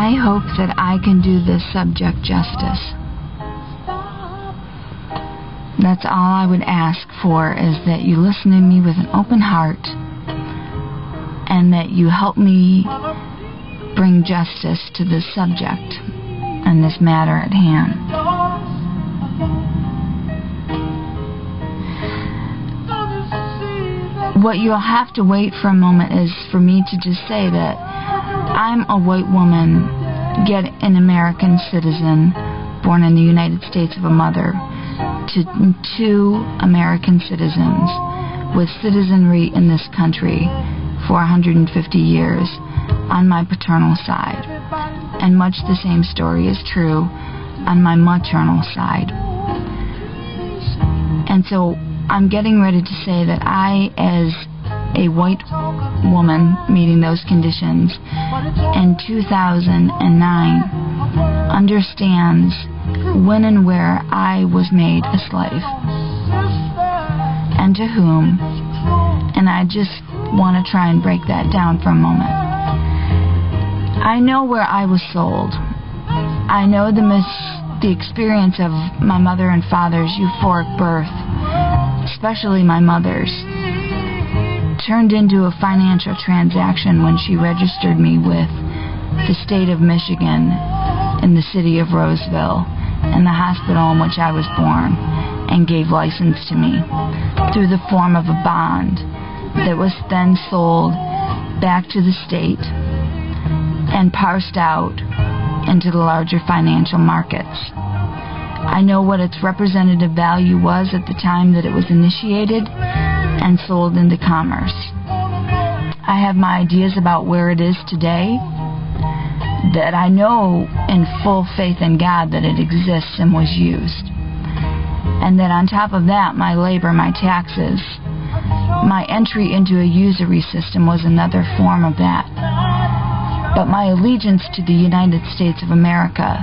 I hope that I can do this subject justice. That's all I would ask for, is that you listen to me with an open heart and that you help me bring justice to this subject and this matter at hand. What you'll have to wait for a moment is for me to just say that I'm a white woman, yet an American citizen, born in the United States of a mother, to 2 American citizens with citizenry in this country for 150 years on my paternal side. And much the same story is true on my maternal side. And so I'm getting ready to say that I, as a white woman meeting those conditions in 2009, understands when and where I was made a slave, and to whom. And I just want to try and break that down for a moment. I know where I was sold. I know the experience of my mother and father's euphoric birth, especially my mother's, turned into a financial transaction when she registered me with the state of Michigan in the city of Roseville and the hospital in which I was born, and gave license to me through the form of a bond that was then sold back to the state and parsed out into the larger financial markets. I know what its representative value was at the time that it was initiated and sold into commerce. I have my ideas about where it is today, that I know in full faith in God that it exists and was used. And that on top of that, my labor, my taxes, my entry into a usury system was another form of that. But my allegiance to the United States of America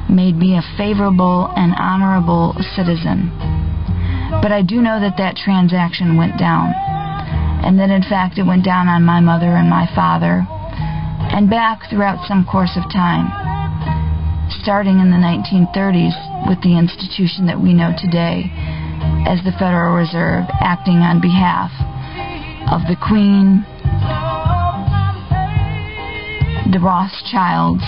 made me a favorable and honorable citizen. But I do know that that transaction went down, and that in fact it went down on my mother and my father, and back throughout some course of time, starting in the 1930s with the institution that we know today as the Federal Reserve, acting on behalf of the Queen, the Rothschilds,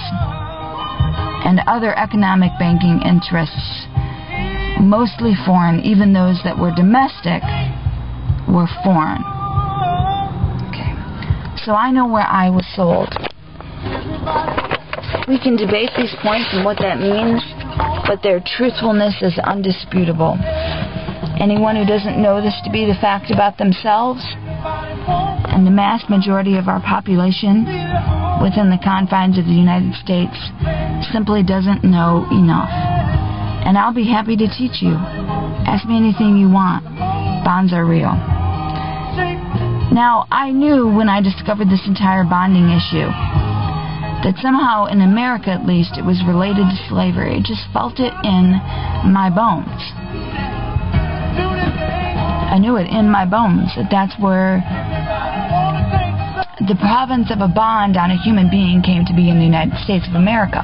and other economic banking interests, mostly foreign. Even those that were domestic were foreign. Okay. So I know where I was sold. We can debate these points and what that means, but their truthfulness is undisputable. Anyone who doesn't know this to be the fact about themselves, and the mass majority of our population within the confines of the United States, simply doesn't know enough. And I'll be happy to teach you. Ask me anything you want. Bonds are real. Now, I knew when I discovered this entire bonding issue that somehow, in America at least, it was related to slavery. I just felt it in my bones. I knew it in my bones, that that's where the province of a bond on a human being came to be in the United States of America.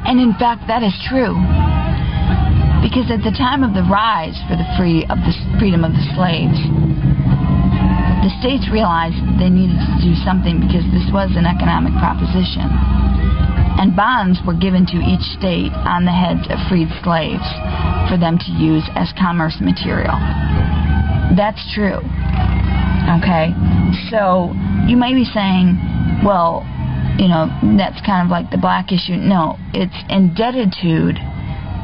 And in fact, that is true. Because at the time of the rise for the freedom of the slaves, the states realized that they needed to do something because this was an economic proposition. And bonds were given to each state on the heads of freed slaves for them to use as commerce material. That's true. Okay? So you may be saying, well, you know, that's kind of like the black issue. No, it's indebtitude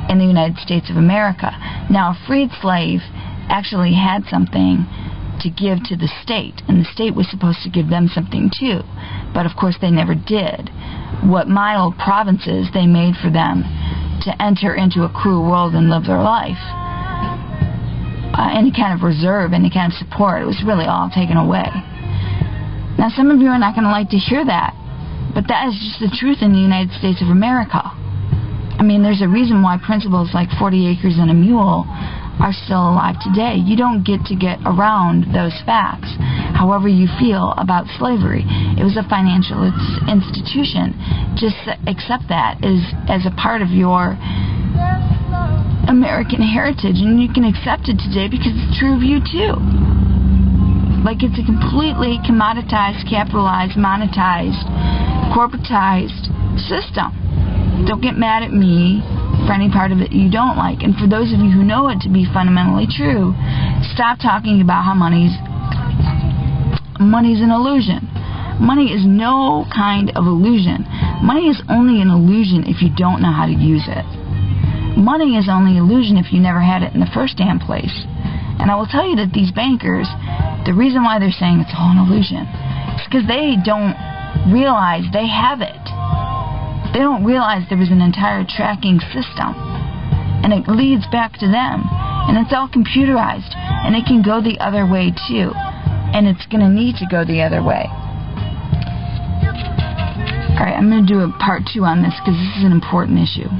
in the United States of America. Now, a freed slave actually had something to give to the state, and the state was supposed to give them something too. But of course they never did. What mild provinces they made for them to enter into a cruel world and live their life, any kind of reserve, any kind of support, it was really all taken away. Now, some of you are not going to like to hear that, but that is just the truth in the United States of America. I mean, there's a reason why principles like 40 acres and a mule are still alive today. You don't get to get around those facts. however you feel about slavery. It was a financial institution. Just accept that as a part of your American heritage, and you can accept it today because it's true of you too. Like, it's a completely commoditized, capitalized, monetized, corporatized system. Don't get mad at me for any part of it you don't like. And for those of you who know it to be fundamentally true, stop talking about how money's an illusion. Money is no kind of illusion. Money is only an illusion if you don't know how to use it. Money is only illusion if you never had it in the first damn place. And I will tell you that these bankers, the reason why they're saying it's all an illusion is because they don't realize they have it. They don't realize there was an entire tracking system, and it leads back to them, and it's all computerized, and it can go the other way too, and it's going to need to go the other way. Alright, I'm going to do a part 2 on this because this is an important issue.